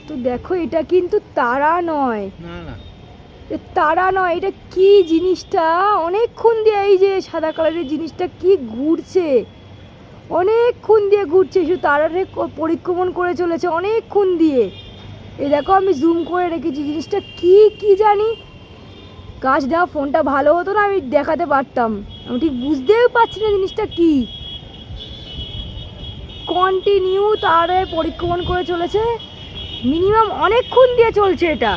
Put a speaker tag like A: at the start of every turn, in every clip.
A: তো দেখো এটা কিন্তু তারা নয়,
B: না না
A: তারা নয়, এটা কি জিনিসটা অনেকক্ষণ দিয়ে এই যে সাদা কালারের জিনিসটা কি ঘুরছে, অনেকক্ষণ দিয়ে ঘুরছে, শুধু তারারে পরিক্রমণ করে চলেছে অনেকক্ষণ দিয়ে। এই দেখো আমি জুম করে রেখেছি, জিনিসটা কি কি জানি। কাজ দেওয়া ফোনটা ভালো হতো না, আমি দেখাতে পারতাম, আমি ঠিক বুঝতেও পারছি না জিনিসটা কি। কন্টিনিউ তারে পরিক্রমণ করে চলেছে, মিনিমাম অনেকক্ষণ দিয়ে চলছে এটা,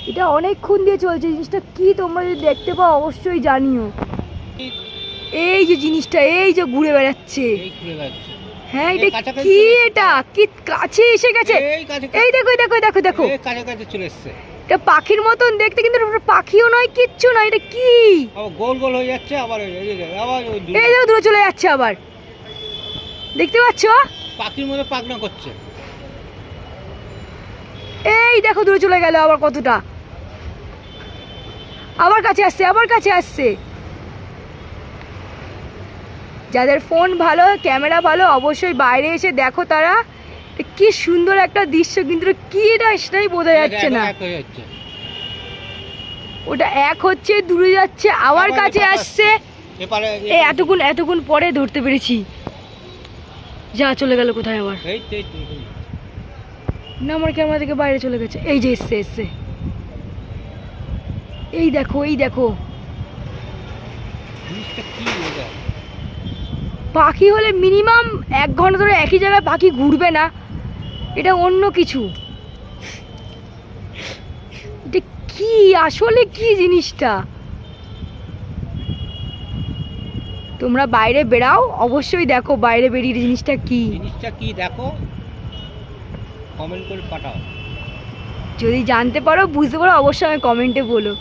A: এটা অনেকক্ষণ দিয়ে চলছে। জিনিসটা কি তোমরা যদি দেখতে পাও অবশ্যই জানিও। এই যে জিনিসটা এই যে ঘুরে বেড়াচ্ছে, হ্যাঁ এটা কি, এটা কি কাছে এসে গেছে, এই দেখো দেখো দেখো দেখো
B: কাছাকাছি চলে এসছে।
A: এটা পাখির মতন দেখতে, কিন্তু পাখিও নয় কিচ্ছু নয়, এটা কি
B: গোল গোল হয়ে যাচ্ছে আবার,
A: এই দেখো দূরে চলে যাচ্ছে আবার, দেখতে পাচ্ছ
B: পাখির মতো পাখনা করছে।
A: এই দেখো দূরে চলে গেল আবার, কতটা আবার কাছে আসছে, আবার কাছে আসছে। যাদের ফোন ভালো, ক্যামেরা ভালো, অবশ্যই বাইরে এসে দেখো, তারা কি সুন্দর একটা দৃশ্য, কিন্তু কি এটা সেটাই বোঝা যাচ্ছে না। ওটা এক হচ্ছে, দূরে যাচ্ছে, আবার কাছে আসছে। এই এতক্ষণ পরে ধরতে পেরেছি, যা চলে গেল কোথায় আবার, না আমার ক্যামেরা থেকে বাইরে চলে গেছে। এই যে এসছে এসছে, এই দেখো এই দেখো। পাখি হলে মিনিমাম 1 ঘন্টা ধরে একই জায়গায় পাখি ঘুরবে না, এটা অন্য কিছু। এটা কি আসলে কি জিনিসটা, তোমরা বাইরে বেরাও, অবশ্যই দেখো বাইরে বেরিয়ে জিনিসটা কি
B: দেখো, কমেন্ট করে পাঠাও।
A: যদি জানতে পারো বুঝতে পারো অবশ্যই আমি কমেন্টে বলো।